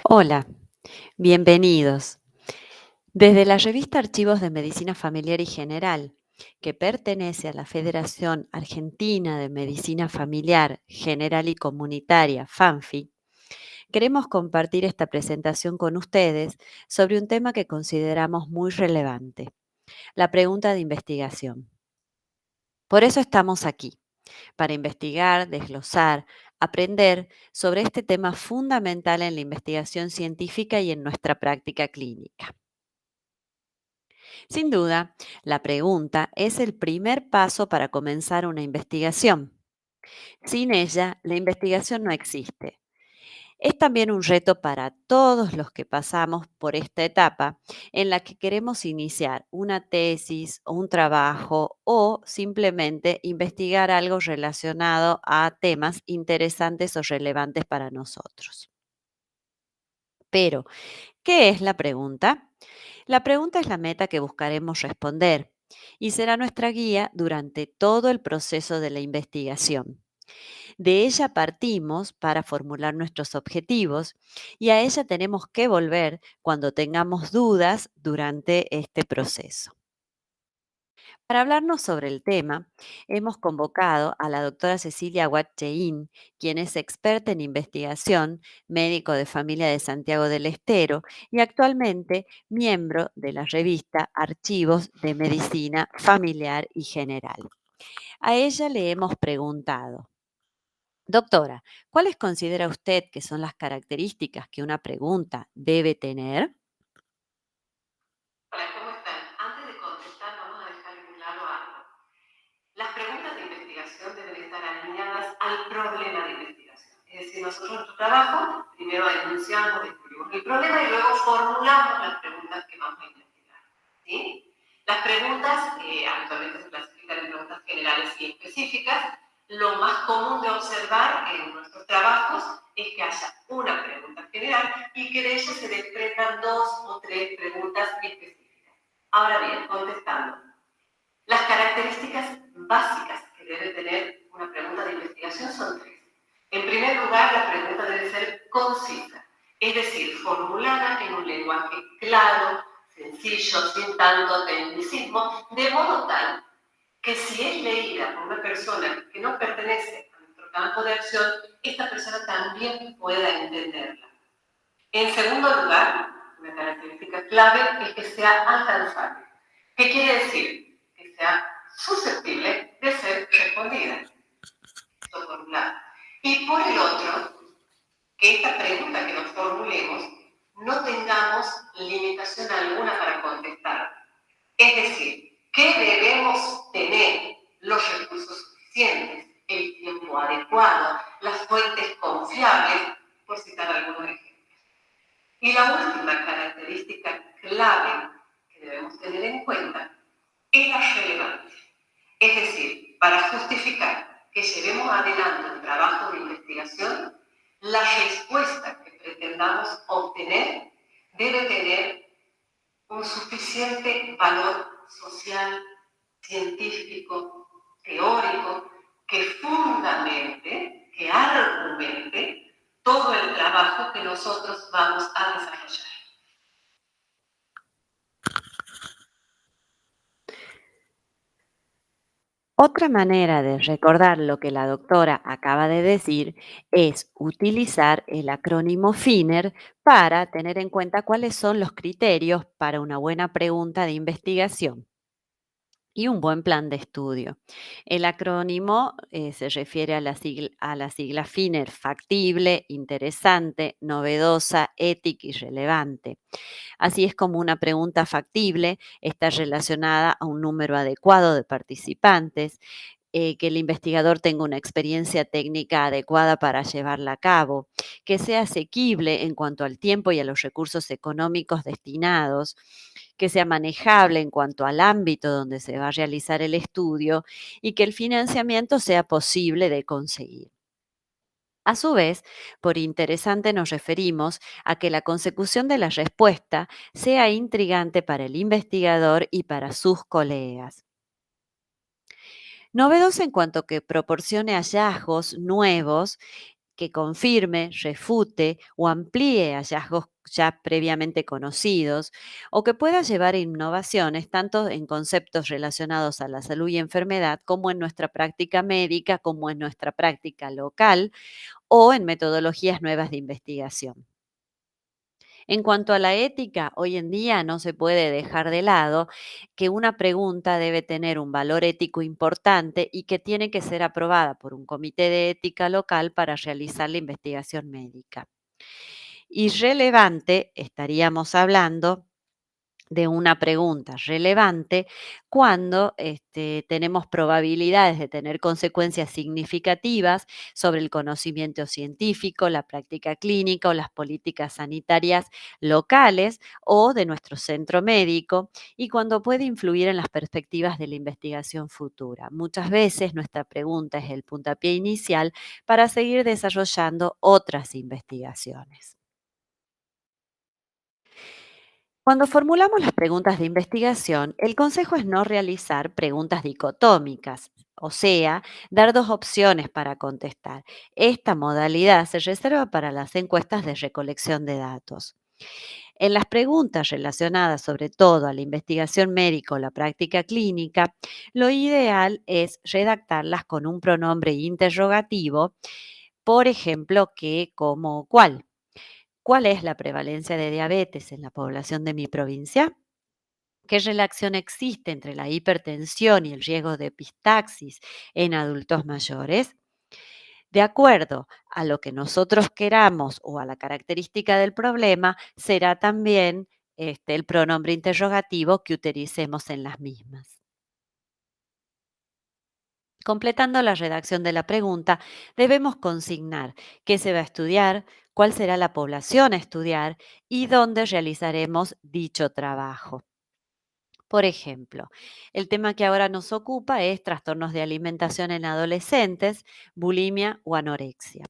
Hola, bienvenidos. Desde la revista Archivos de Medicina Familiar y General, que pertenece a la Federación Argentina de Medicina Familiar, General y Comunitaria, FANFI, queremos compartir esta presentación con ustedes sobre un tema que consideramos muy relevante, la pregunta de investigación. Por eso estamos aquí, para investigar, desglosar, aprender sobre este tema fundamental en la investigación científica y en nuestra práctica clínica. Sin duda, la pregunta es el primer paso para comenzar una investigación. Sin ella, la investigación no existe. Es también un reto para todos los que pasamos por esta etapa en la que queremos iniciar una tesis o un trabajo o simplemente investigar algo relacionado a temas interesantes o relevantes para nosotros. Pero, ¿qué es la pregunta? La pregunta es la meta que buscaremos responder y será nuestra guía durante todo el proceso de la investigación. De ella partimos para formular nuestros objetivos y a ella tenemos que volver cuando tengamos dudas durante este proceso. Para hablarnos sobre el tema, hemos convocado a la doctora Cecilia Huatcheín, quien es experta en investigación, médico de familia de Santiago del Estero y actualmente miembro de la revista Archivos de Medicina Familiar y General. A ella le hemos preguntado, doctora, ¿cuáles considera usted que son las características que una pregunta debe tener? Hola, ¿cómo están? Antes de contestar, vamos a dejar en claro algo. Las preguntas de investigación deben estar alineadas al problema de investigación. Es decir, nosotros en nuestro trabajo primero enunciamos, descubrimos el problema y luego formulamos las preguntas que vamos a investigar. ¿Sí? Las preguntas habitualmente se clasifican en preguntas generales y específicas. Lo más común de observar en nuestros trabajos es que haya una pregunta general y que de ello se desprendan dos o tres preguntas específicas. Ahora bien, contestando. Las características básicas que debe tener una pregunta de investigación son tres. En primer lugar, la pregunta debe ser concisa, es decir, formulada en un lenguaje claro, sencillo, sin tanto tecnicismo, de modo tal que si es leída por una persona que no pertenece a nuestro campo de acción, esta persona también pueda entenderla. En segundo lugar, una característica clave es que sea alcanzable. ¿Qué quiere decir? Que sea susceptible de ser respondida. Esto por un lado. Y por el otro, que esta pregunta que nos formulemos no tengamos limitación alguna para contestar. Es decir, ¿qué debemos tener? Los recursos suficientes, el tiempo adecuado, las fuentes confiables, por citar algunos ejemplos. Y la última característica clave que debemos tener en cuenta es la relevancia. Es decir, para justificar que llevemos adelante un trabajo de investigación, la respuesta que pretendamos obtener debe tener un suficiente valor social, científico, teórico, que fundamente, que argumente todo el trabajo que nosotros vamos a desarrollar. Otra manera de recordar lo que la doctora acaba de decir es utilizar el acrónimo FINER para tener en cuenta cuáles son los criterios para una buena pregunta de investigación y un buen plan de estudio. El acrónimo se refiere a la sigla FINER, factible, interesante, novedosa, ética y relevante. Así es como una pregunta factible está relacionada a un número adecuado de participantes, que el investigador tenga una experiencia técnica adecuada para llevarla a cabo, que sea asequible en cuanto al tiempo y a los recursos económicos destinados, que sea manejable en cuanto al ámbito donde se va a realizar el estudio y que el financiamiento sea posible de conseguir. A su vez, por interesante nos referimos a que la consecución de la respuesta sea intrigante para el investigador y para sus colegas. Novedosa en cuanto que proporcione hallazgos nuevos que confirme, refute o amplíe hallazgos ya previamente conocidos o que pueda llevar a innovaciones tanto en conceptos relacionados a la salud y enfermedad como en nuestra práctica médica, como en nuestra práctica local o en metodologías nuevas de investigación. En cuanto a la ética, hoy en día no se puede dejar de lado que una pregunta debe tener un valor ético importante y que tiene que ser aprobada por un comité de ética local para realizar la investigación médica. Irrelevante, estaríamos hablando de una pregunta relevante cuando tenemos probabilidades de tener consecuencias significativas sobre el conocimiento científico, la práctica clínica o las políticas sanitarias locales o de nuestro centro médico y cuando puede influir en las perspectivas de la investigación futura. Muchas veces nuestra pregunta es el puntapié inicial para seguir desarrollando otras investigaciones. Cuando formulamos las preguntas de investigación, el consejo es no realizar preguntas dicotómicas, o sea, dar dos opciones para contestar. Esta modalidad se reserva para las encuestas de recolección de datos. En las preguntas relacionadas sobre todo a la investigación médica o la práctica clínica, lo ideal es redactarlas con un pronombre interrogativo, por ejemplo, que como ¿cuál? ¿Cuál es la prevalencia de diabetes en la población de mi provincia? ¿Qué relación existe entre la hipertensión y el riesgo de epistaxis en adultos mayores? De acuerdo a lo que nosotros queramos o a la característica del problema, será también el pronombre interrogativo que utilicemos en las mismas. Completando la redacción de la pregunta, debemos consignar qué se va a estudiar, cuál será la población a estudiar y dónde realizaremos dicho trabajo. Por ejemplo, el tema que ahora nos ocupa es trastornos de alimentación en adolescentes, bulimia o anorexia.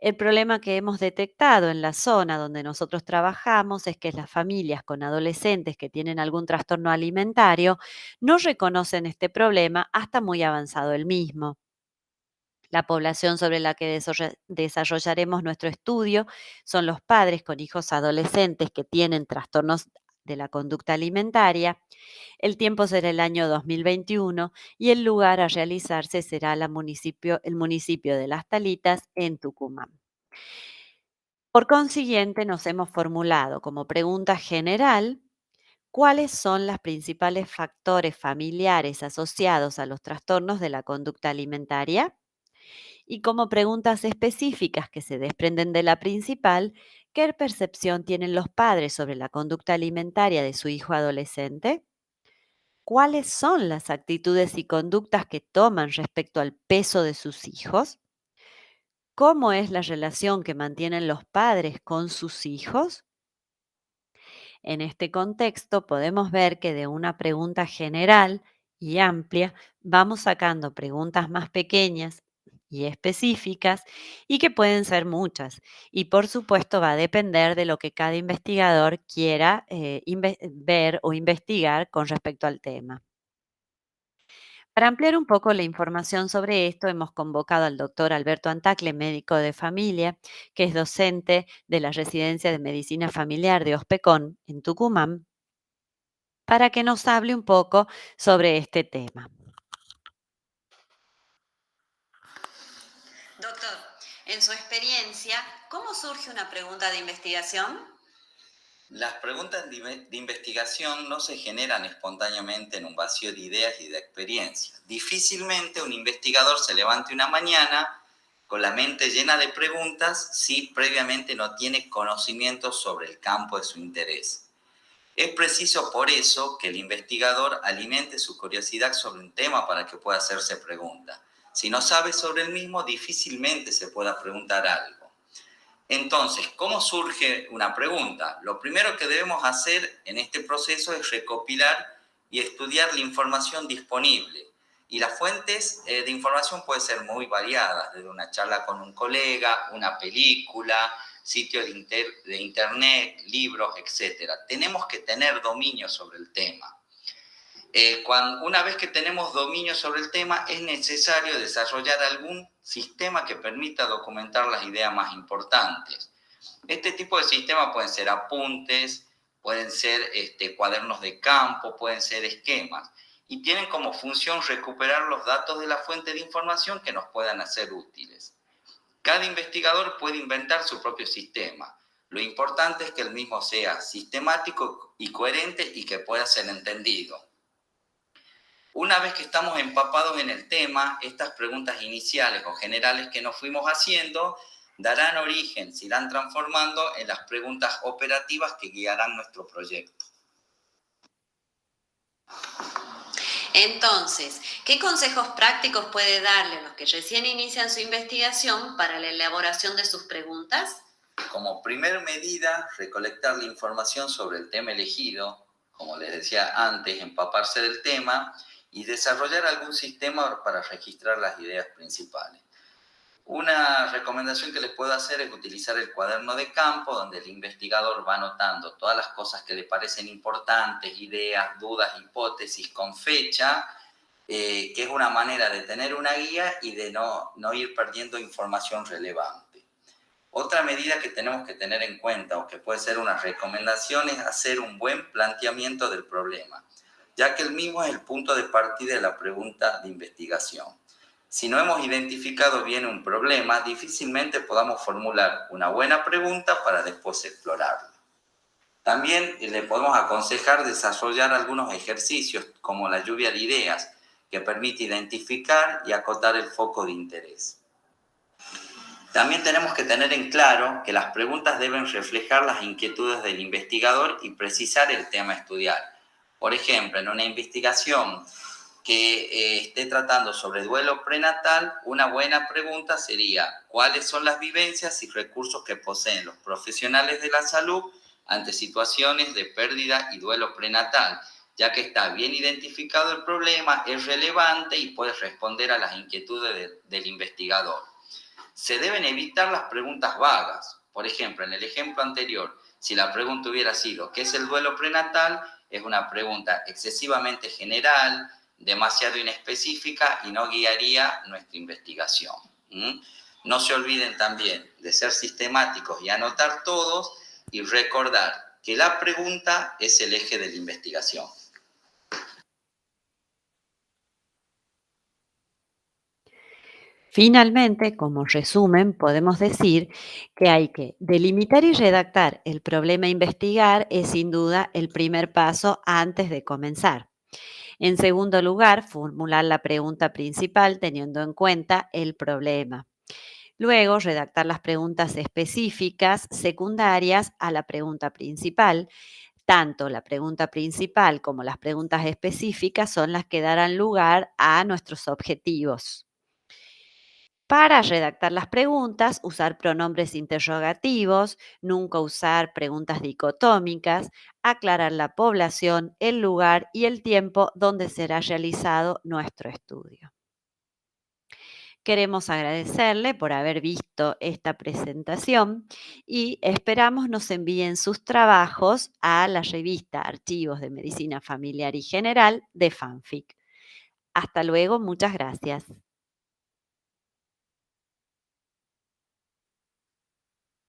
El problema que hemos detectado en la zona donde nosotros trabajamos es que las familias con adolescentes que tienen algún trastorno alimentario no reconocen este problema hasta muy avanzado el mismo. La población sobre la que desarrollaremos nuestro estudio son los padres con hijos adolescentes que tienen trastornos de la conducta alimentaria. El tiempo será el año 2021 y el lugar a realizarse será el municipio de Las Talitas en Tucumán. Por consiguiente, nos hemos formulado como pregunta general cuáles son los principales factores familiares asociados a los trastornos de la conducta alimentaria y como preguntas específicas que se desprenden de la principal, ¿qué percepción tienen los padres sobre la conducta alimentaria de su hijo adolescente? ¿Cuáles son las actitudes y conductas que toman respecto al peso de sus hijos? ¿Cómo es la relación que mantienen los padres con sus hijos? En este contexto podemos ver que de una pregunta general y amplia vamos sacando preguntas más pequeñas y específicas y que pueden ser muchas. Y por supuesto va a depender de lo que cada investigador quiera ver o investigar con respecto al tema. Para ampliar un poco la información sobre esto, hemos convocado al doctor Alberto Antacle, médico de familia, que es docente de la Residencia de Medicina Familiar de Ospecón, en Tucumán, para que nos hable un poco sobre este tema. Doctor, en su experiencia, ¿cómo surge una pregunta de investigación? Las preguntas de investigación no se generan espontáneamente en un vacío de ideas y de experiencias. Difícilmente un investigador se levante una mañana con la mente llena de preguntas si previamente no tiene conocimiento sobre el campo de su interés. Es preciso por eso que el investigador alimente su curiosidad sobre un tema para que pueda hacerse preguntas. Si no sabe sobre el mismo, difícilmente se pueda preguntar algo. Entonces, ¿cómo surge una pregunta? Lo primero que debemos hacer en este proceso es recopilar y estudiar la información disponible. Y las fuentes de información pueden ser muy variadas, desde una charla con un colega, una película, sitios de internet, libros, etc. Tenemos que tener dominio sobre el tema. Una vez que tenemos dominio sobre el tema, es necesario desarrollar algún sistema que permita documentar las ideas más importantes. Este tipo de sistemas pueden ser apuntes, pueden ser cuadernos de campo, pueden ser esquemas, y tienen como función recuperar los datos de la fuente de información que nos puedan hacer útiles. Cada investigador puede inventar su propio sistema. Lo importante es que el mismo sea sistemático y coherente y que pueda ser entendido. Una vez que estamos empapados en el tema, estas preguntas iniciales o generales que nos fuimos haciendo darán origen, se irán transformando en las preguntas operativas que guiarán nuestro proyecto. Entonces, ¿qué consejos prácticos puede darle a los que recién inician su investigación para la elaboración de sus preguntas? Como primer medida, recolectar la información sobre el tema elegido, como les decía antes, empaparse del tema y desarrollar algún sistema para registrar las ideas principales. Una recomendación que les puedo hacer es utilizar el cuaderno de campo, donde el investigador va anotando todas las cosas que le parecen importantes, ideas, dudas, hipótesis, con fecha, que es una manera de tener una guía y de no ir perdiendo información relevante. Otra medida que tenemos que tener en cuenta, o que puede ser una recomendación, es hacer un buen planteamiento del problema, ya que el mismo es el punto de partida de la pregunta de investigación. Si no hemos identificado bien un problema, difícilmente podamos formular una buena pregunta para después explorarla. También le podemos aconsejar desarrollar algunos ejercicios, como la lluvia de ideas, que permite identificar y acotar el foco de interés. También tenemos que tener en claro que las preguntas deben reflejar las inquietudes del investigador y precisar el tema a estudiar. Por ejemplo, en una investigación que esté tratando sobre duelo prenatal, una buena pregunta sería: ¿cuáles son las vivencias y recursos que poseen los profesionales de la salud ante situaciones de pérdida y duelo prenatal? Ya que está bien identificado el problema, es relevante y puede responder a las inquietudes del investigador. Se deben evitar las preguntas vagas. Por ejemplo, en el ejemplo anterior, si la pregunta hubiera sido ¿qué es el duelo prenatal?, es una pregunta excesivamente general, demasiado inespecífica y no guiaría nuestra investigación. No se olviden también de ser sistemáticos y anotar todos, y recordar que la pregunta es el eje de la investigación. Finalmente, como resumen, podemos decir que hay que delimitar y redactar el problema a investigar es sin duda el primer paso antes de comenzar. En segundo lugar, formular la pregunta principal teniendo en cuenta el problema. Luego, redactar las preguntas específicas secundarias a la pregunta principal. Tanto la pregunta principal como las preguntas específicas son las que darán lugar a nuestros objetivos. Para redactar las preguntas, usar pronombres interrogativos, nunca usar preguntas dicotómicas, aclarar la población, el lugar y el tiempo donde será realizado nuestro estudio. Queremos agradecerle por haber visto esta presentación y esperamos nos envíen sus trabajos a la revista Archivos de Medicina Familiar y General de FANFIC. Hasta luego, muchas gracias.